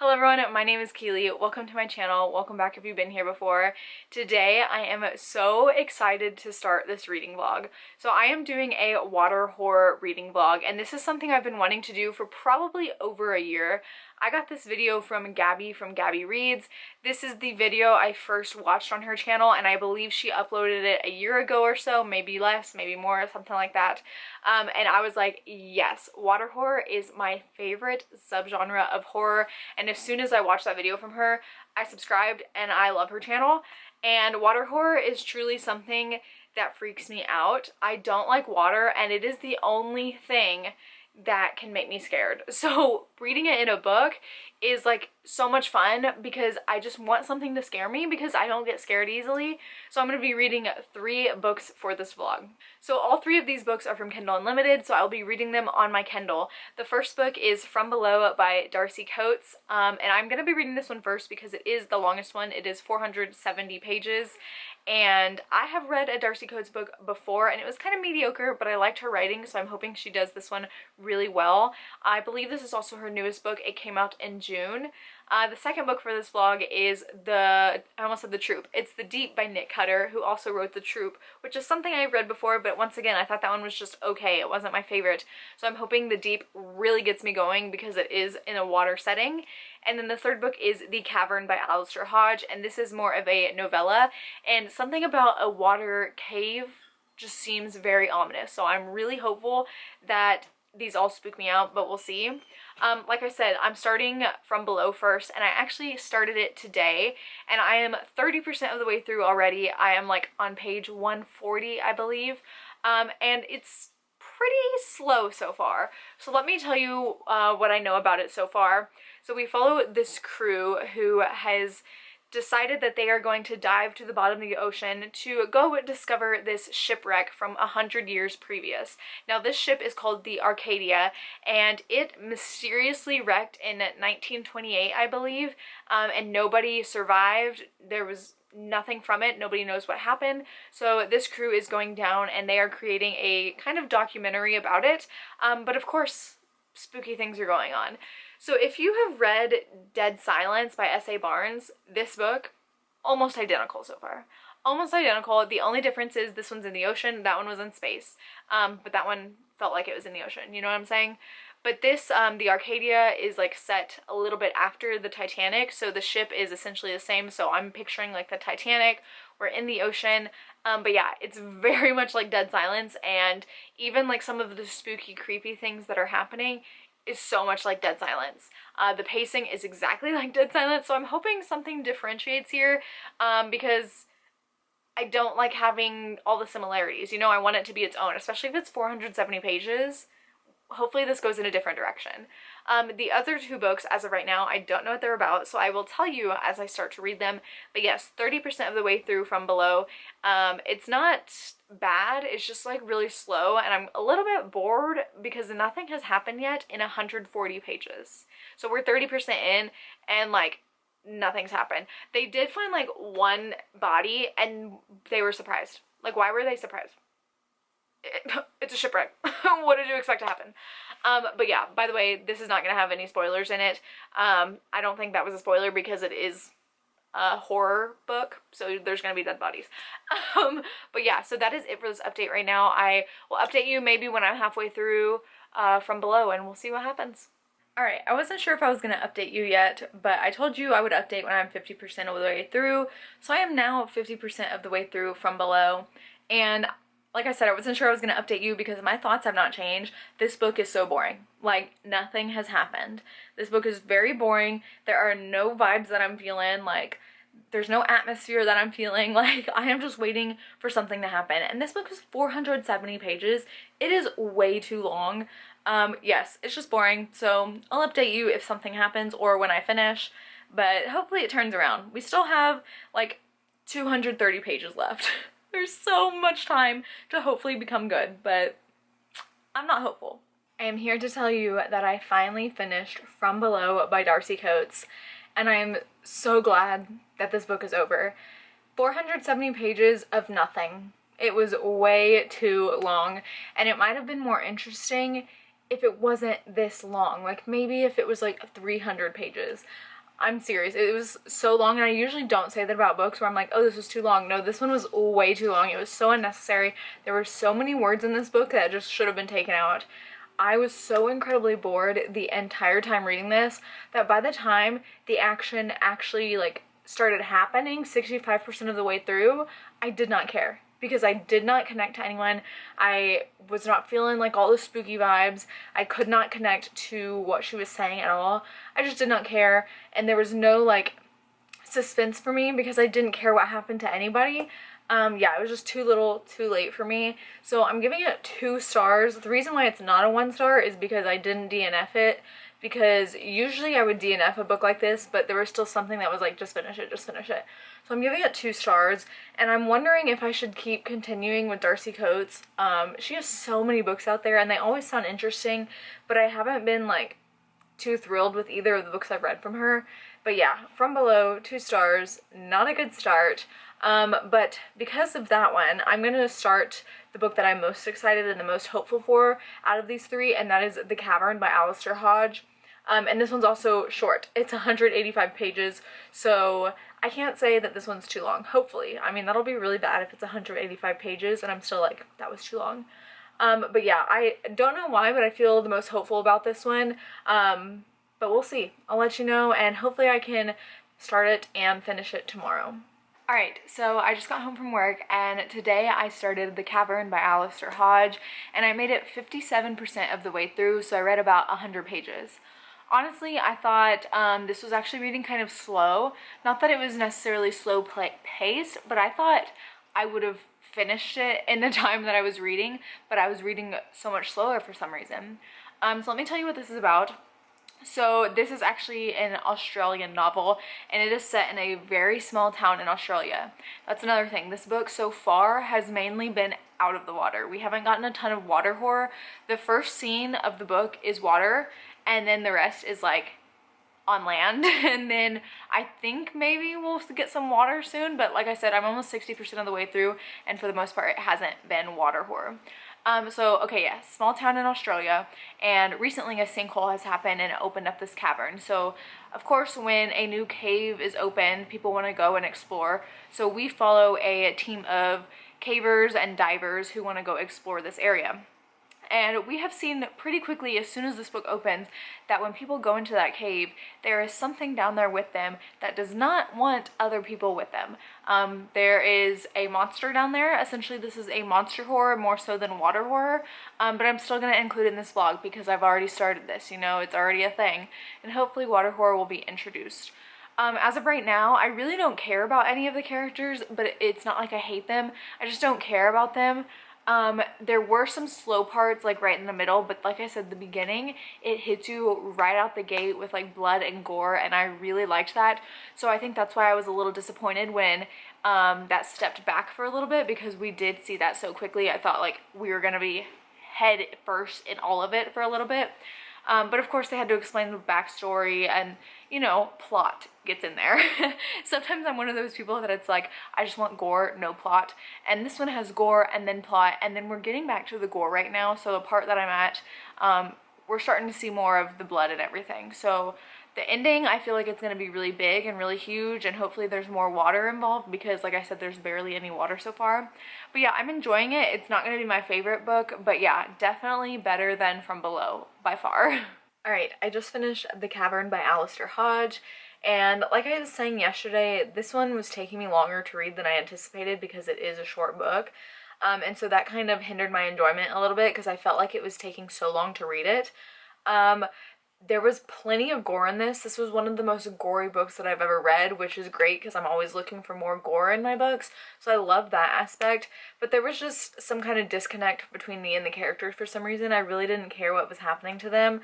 Hello everyone, my name is Keely. Welcome to my channel. Welcome back if you've been here before. Today I am so excited to start this reading vlog. So I am doing a water horror reading vlog, and this is something I've been wanting to do for probably over a year. I got this video from Gabby Reads. This is the video I first watched on her channel, and I believe she uploaded it a year ago or so, maybe less, maybe more, something like that. And I was like, yes, water horror is my favorite subgenre of horror. And as soon as I watched that video from her, I subscribed, and I love her channel. And water horror is truly something that freaks me out. I don't like water, and it is the only thing that can make me scared. So reading it in a book is like so much fun because I just want something to scare me because I don't get scared easily. So I'm going to be reading 3 books for this vlog. So all 3 of these books are from Kindle Unlimited, so I'll be reading them on my Kindle. The first book is From Below by Darcy Coates, and I'm going to be reading this one first because it is the longest one. It is 470 pages, and I have read a Darcy Coates book before and it was kind of mediocre, but I liked her writing, so I'm hoping she does this one really well. I believe this is also her newest book. It came out in June. The second book for this vlog is I almost said The Troop. It's The Deep by Nick Cutter, who also wrote The Troop, which is something I've read before, but once again, I thought that one was just okay. It wasn't my favorite. So I'm hoping The Deep really gets me going because it is in a water setting. And then the third book is The Cavern by Alistair Hodge, and this is more of a novella, and something about a water cave just seems very ominous. So I'm really hopeful that these all spook me out, but we'll see. Like I said, I'm starting From Below first, and I actually started it today, and I am 30% of the way through already. I am like on page 140, I believe, and it's pretty slow so far. So let me tell you what I know about it so far. So we follow this crew who has decided that they are going to dive to the bottom of the ocean to go discover this shipwreck from 100 years previous. Now this ship is called the Arcadia, and it mysteriously wrecked in 1928, I believe, and nobody survived. There was nothing from it. Nobody knows what happened. So this crew is going down, and they are creating a kind of documentary about it. But of course, spooky things are going on. So if you have read Dead Silence by S.A. Barnes, this book, almost identical so far. Almost identical. The only difference is this one's in the ocean, that one was in space. But that one felt like it was in the ocean, you know what I'm saying? But this, the Arcadia, is like set a little bit after the Titanic, so the ship is essentially the same. So I'm picturing like the Titanic, we're in the ocean. But yeah, it's very much like Dead Silence, and even like some of the spooky, creepy things that are happening is so much like Dead Silence. The pacing is exactly like Dead Silence, so I'm hoping something differentiates here, because I don't like having all the similarities. You know, I want it to be its own, especially if it's 470 pages. Hopefully this goes in a different direction. The other 2 books, as of right now, I don't know what they're about, so I will tell you as I start to read them. But yes, 30% of the way through From Below. It's not bad, it's just like really slow, and I'm a little bit bored because nothing has happened yet in 140 pages. So we're 30% in, and like nothing's happened. They did find like one body, and they were surprised. Like, why were they surprised? It's a shipwreck. What did you expect to happen? But yeah, by the way, this is not going to have any spoilers in it. I don't think that was a spoiler because it is a horror book, so there's going to be dead bodies. But yeah, so that is it for this update right now. I will update you maybe when I'm halfway through From Below, and we'll see what happens. Alright, I wasn't sure if I was going to update you yet, but I told you I would update when I'm 50% of the way through, so I am now 50% of the way through From Below, and like I said, I wasn't sure I was going to update you because my thoughts have not changed. This book is so boring. Like, nothing has happened. This book is very boring. There are no vibes that I'm feeling. Like, there's no atmosphere that I'm feeling. Like, I am just waiting for something to happen. And this book is 470 pages. It is way too long. Yes, it's just boring. So I'll update you if something happens or when I finish. But hopefully it turns around. We still have like 230 pages left. There's so much time to hopefully become good, but I'm not hopeful. I am here to tell you that I finally finished From Below by Darcy Coates, and I am so glad that this book is over. 470 pages of nothing. It was way too long, and it might have been more interesting if it wasn't this long. Like maybe if it was like 300 pages. I'm serious. It was so long, and I usually don't say that about books where I'm like, oh, this was too long. No, this one was way too long. It was so unnecessary. There were so many words in this book that just should have been taken out. I was so incredibly bored the entire time reading this that by the time the action actually like started happening 65% of the way through, I did not care because I did not connect to anyone. I was not feeling like all the spooky vibes. I could not connect to what she was saying at all. I just did not care, and there was no like suspense for me because I didn't care what happened to anybody. Yeah, it was just too little, too late for me. So I'm giving it 2 stars. The reason why it's not a 1 star is because I didn't DNF it, because usually I would DNF a book like this, but there was still something that was like, just finish it, just finish it. So I'm giving it 2 stars, and I'm wondering if I should keep continuing with Darcy Coates. She has so many books out there, and they always sound interesting, but I haven't been like too thrilled with either of the books I've read from her. But yeah, From Below, 2 stars, not a good start. But because of that one, I'm going to start the book that I'm most excited and the most hopeful for out of these 3, and that is The Cavern by Alistair Hodge. And this one's also short. It's 185 pages, so I can't say that this one's too long, hopefully. I mean, that'll be really bad if it's 185 pages and I'm still like, that was too long. But yeah, I don't know why, but I feel the most hopeful about this one. But we'll see. I'll let you know, and hopefully I can start it and finish it tomorrow. Alright, so I just got home from work, and today I started The Cavern by Alistair Hodge, and I made it 57% of the way through, so I read about 100 pages. Honestly, I thought this was actually reading kind of slow. Not that it was necessarily slow paced, but I thought I would have finished it in the time that I was reading, but I was reading so much slower for some reason. So let me tell you what this is about. So this is actually an Australian novel, and it is set in a very small town in Australia. That's another thing. This book so far has mainly been out of the water. We haven't gotten a ton of water horror. The first scene of the book is water, and then the rest is like on land, and then I think maybe we'll get some water soon, but like I said, I'm almost 60% of the way through, and for the most part it hasn't been water horror. So, okay, yeah, small town in Australia, and recently a sinkhole has happened and it opened up this cavern. So, of course, when a new cave is open, people want to go and explore. So we follow a team of cavers and divers who want to go explore this area. And we have seen pretty quickly, as soon as this book opens, that when people go into that cave, there is something down there with them that does not want other people with them. There is a monster down there. Essentially, this is a monster horror more so than water horror, but I'm still going to include in this vlog because I've already started this, you know, it's already a thing, and hopefully water horror will be introduced. As of right now, I really don't care about any of the characters, but it's not like I hate them. I just don't care about them. There were some slow parts like right in the middle, but like I said, the beginning, it hits you right out the gate with like blood and gore, and I really liked that. So I think that's why I was a little disappointed when that stepped back for a little bit, because we did see that so quickly. I thought like we were gonna be head first in all of it for a little bit. But of course they had to explain the backstory, and you know, plot gets in there. Sometimes I'm one of those people that it's like, I just want gore, no plot. And this one has gore and then plot, and then we're getting back to the gore right now. So the part that I'm at, we're starting to see more of the blood and everything. So the ending, I feel like it's going to be really big and really huge, and hopefully there's more water involved because, like I said, there's barely any water so far. But yeah, I'm enjoying it. It's not going to be my favorite book, but yeah, definitely better than From Below, by far. Alright, I just finished The Cavern by Alistair Hodge, and like I was saying yesterday, this one was taking me longer to read than I anticipated because it is a short book. And so that kind of hindered my enjoyment a little bit because I felt like it was taking so long to read it. There was plenty of gore in this. This was one of the most gory books that I've ever read, which is great because I'm always looking for more gore in my books, so I love that aspect. But there was just some kind of disconnect between me and the characters for some reason. I really didn't care what was happening to them.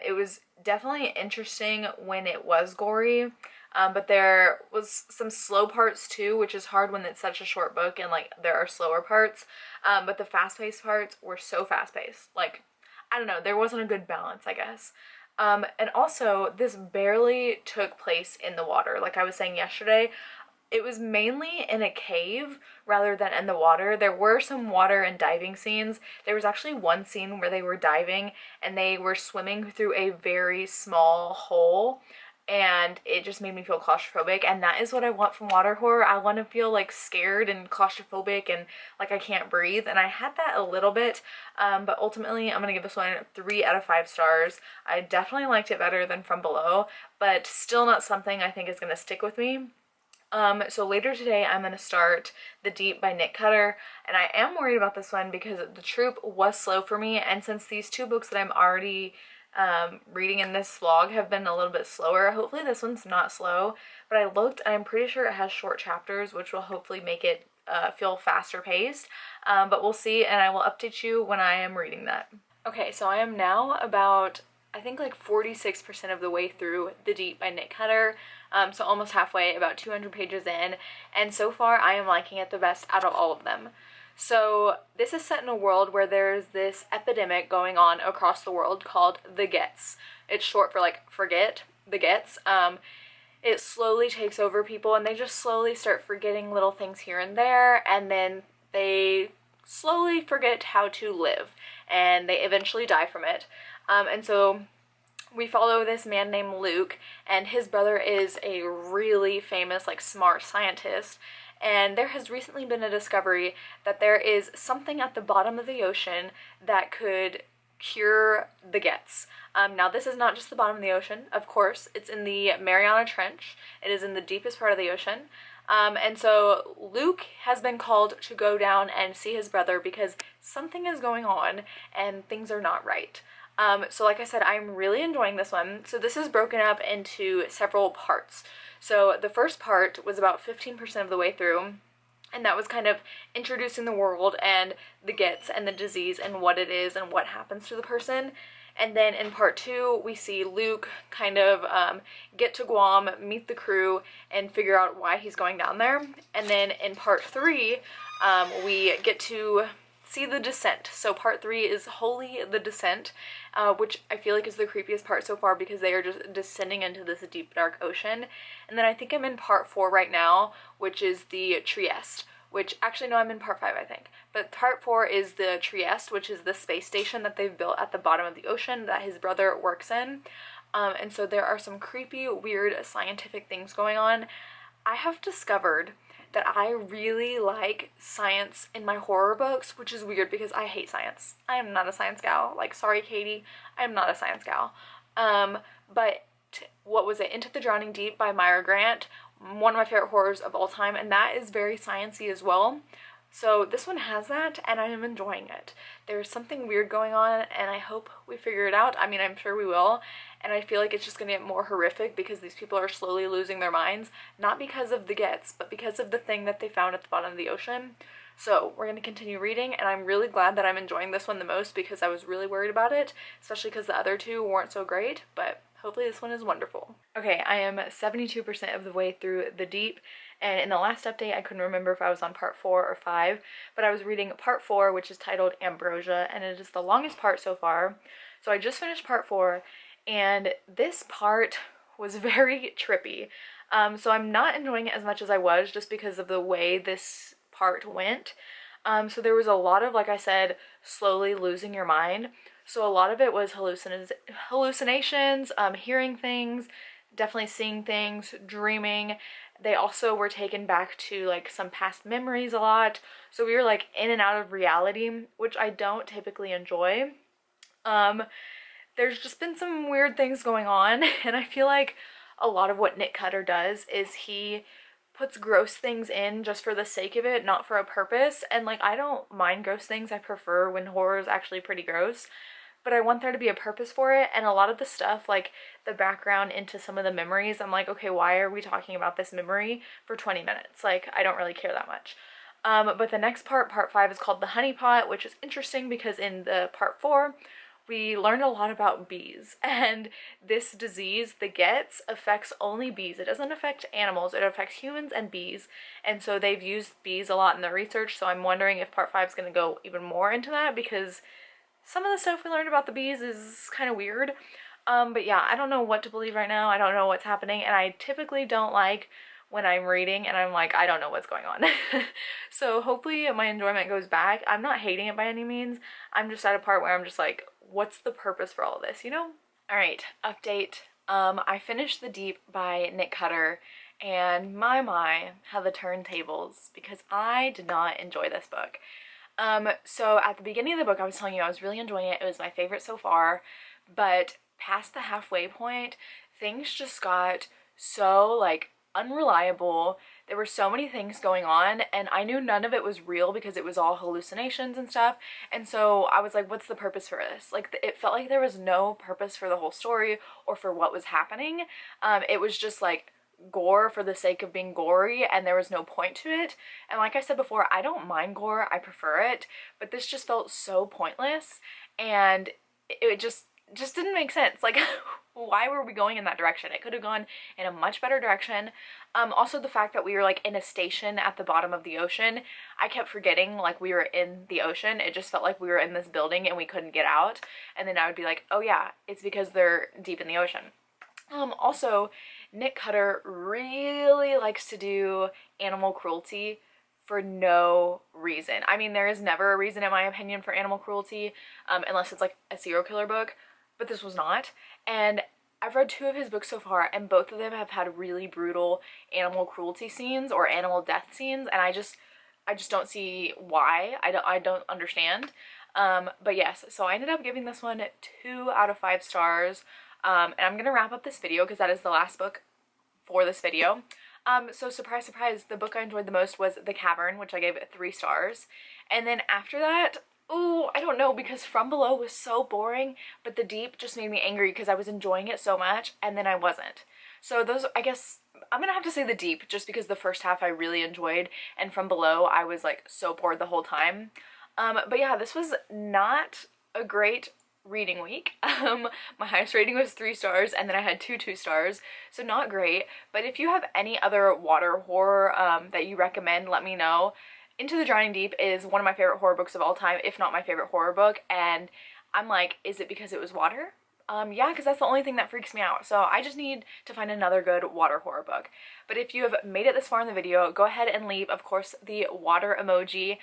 It was definitely interesting when it was gory, but there was some slow parts too, which is hard when it's such a short book and like there are slower parts, but the fast-paced parts were so fast-paced. Like, I don't know, there wasn't a good balance, I guess. And also, this barely took place in the water. Like I was saying yesterday, It was mainly in a cave rather than in the water. There were some water and diving scenes. There was actually one scene where they were diving and they were swimming through a very small hole, and it just made me feel claustrophobic, and that is what I want from water horror. I want to feel like scared and claustrophobic and like I can't breathe, and I had that a little bit, but ultimately I'm gonna give this one 3 out of 5 stars. I definitely liked it better than From Below, but still not something I think is gonna stick with me. So later today I'm going to start The Deep by Nick Cutter, and I am worried about this one because The Troop was slow for me, and since these 2 books that I'm already reading in this vlog have been a little bit slower, hopefully this one's not slow, but I looked and I'm pretty sure it has short chapters, which will hopefully make it feel faster paced, but we'll see, and I will update you when I am reading that. Okay, so I am now about, I think, like 46% of the way through The Deep by Nick Cutter, so almost halfway, about 200 pages in, and so far I am liking it the best out of all of them. So this is set in a world where there's this epidemic going on across the world called the Gets. It's short for like forget, the Gets. It slowly takes over people and they just slowly start forgetting little things here and there, and then they slowly forget how to live and they eventually die from it. And so we follow this man named Luke, and his brother is a really famous, like, smart scientist, and there has recently been a discovery that there is something at the bottom of the ocean that could cure the Gets. Now this is not just the bottom of the ocean, of course, it's in the Mariana Trench. It is in the deepest part of the ocean. And so Luke has been called to go down and see his brother because something is going on and things are not right. So like I said, I'm really enjoying this one. So this is broken up into several parts. So the first part was about 15% of the way through, and that was kind of introducing the world and the Gets and the disease and what it is and what happens to the person. And then in part 2, we see Luke kind of get to Guam, meet the crew, and figure out why he's going down there. And then in part 3, we get to see the descent. So part 3 is wholly the descent, which I feel like is the creepiest part so far because they are just descending into this deep dark ocean. And then I think I'm in part 4 right now, which is the Trieste, which actually no, I'm in part 5 I think. But part 4 is the Trieste, which is the space station that they've built at the bottom of the ocean that his brother works in. And so there are some creepy, weird scientific things going on. I have discovered that I really like science in my horror books, which is weird because I hate science. I am not a science gal. Like, sorry, Katie, I am not a science gal. But what was it? Into the Drowning Deep by Myra Grant, one of my favorite horrors of all time, and that is very sciencey as well. So this one has that, and I am enjoying it. There's something weird going on, and I hope we figure it out. I mean, I'm sure we will, and I feel like it's just going to get more horrific because these people are slowly losing their minds, not because of the Gets, but because of the thing that they found at the bottom of the ocean. So we're going to continue reading, and I'm really glad that I'm enjoying this one the most because I was really worried about it, especially because the other 2 weren't so great, but hopefully this one is wonderful. Okay, I am 72% of the way through The Deep, and in the last update I couldn't remember if I was on part 4 or 5, but I was reading part 4, which is titled Ambrosia, and it is the longest part so far. So I just finished part 4, and this part was very trippy. So I'm not enjoying it as much as I was just because of the way this part went. So there was a lot of, like I said, slowly losing your mind. So a lot of it was hallucinations, hearing things, definitely seeing things, dreaming. They also were taken back to like some past memories a lot. So we were like in and out of reality, which I don't typically enjoy. There's just been some weird things going on, and I feel like a lot of what Nick Cutter does is he puts gross things in just for the sake of it, not for a purpose. And like, I don't mind gross things. I prefer when horror is actually pretty gross, but I want there to be a purpose for it. And a lot of the stuff, like the background into some of the memories, I'm like, okay, why are we talking about this memory for 20 minutes? Like, I don't really care that much. But the next part, part 5, is called The Honey Pot, which is interesting because in the part 4, we learned a lot about bees, and this disease, the Gets, affects only bees. It doesn't affect animals, it affects humans and bees, and so they've used bees a lot in their research, so I'm wondering if part 5 is going to go even more into that, because some of the stuff we learned about the bees is kind of weird. But yeah, I don't know what to believe right now. I don't know what's happening, and I typically don't like when I'm reading and I'm like, I don't know what's going on. So hopefully my enjoyment goes back. I'm not hating it by any means. I'm just at a part where I'm just like, what's the purpose for all of this, you know? All right, update. I finished The Deep by Nick Cutter, and my, how the turntables, because I did not enjoy this book. So at the beginning of the book, I was telling you I was really enjoying it. It was my favorite so far, but past the halfway point, things just got so like unreliable. There were so many things going on, and I knew none of it was real because it was all hallucinations and stuff. And so I was like, what's the purpose for this? Like, it felt like there was no purpose for the whole story or for what was happening. It was just like gore for the sake of being gory, and there was no point to it. And like I said before, I don't mind gore, I prefer it, but this just felt so pointless, and it just didn't make sense. Like, why were we going in that direction? It could have gone in a much better direction. Also the fact that we were like in a station at the bottom of the ocean, I kept forgetting like we were in the ocean. It just felt like we were in this building and we couldn't get out, and then I would be like, oh yeah, it's because they're deep in the ocean. Also, Nick Cutter really likes to do animal cruelty for no reason. I mean, there is never a reason in my opinion for animal cruelty, unless it's like a serial killer book, but this was not. And I've read 2 of his books so far, and both of them have had really brutal animal cruelty scenes or animal death scenes, and I just don't see why. I don't understand. But yes, so I ended up giving this one 2 out of 5 stars. And I'm gonna wrap up this video because that is the last book for this video. So surprise, surprise, the book I enjoyed the most was The Cavern, which I gave 3 stars. And then after that, oh, I don't know, because From Below was so boring, but The Deep just made me angry because I was enjoying it so much, and then I wasn't. So those, I guess, I'm gonna have to say The Deep, just because the first half I really enjoyed, and From Below I was like so bored the whole time. But yeah, this was not a great reading week. My highest rating was 3 stars, and then I had 2 stars, so not great. But if you have any other water horror that you recommend, let me know. Into the Drowning Deep is one of my favorite horror books of all time, if not my favorite horror book, and I'm like, is it because it was water? Yeah, because that's the only thing that freaks me out. So I just need to find another good water horror book. But if you have made it this far in the video, go ahead and leave, of course, the water emoji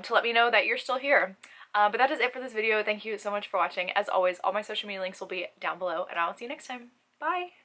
to let me know that you're still here. But that is it for this video. Thank you so much for watching. As always, all my social media links will be down below, and I will see you next time. Bye!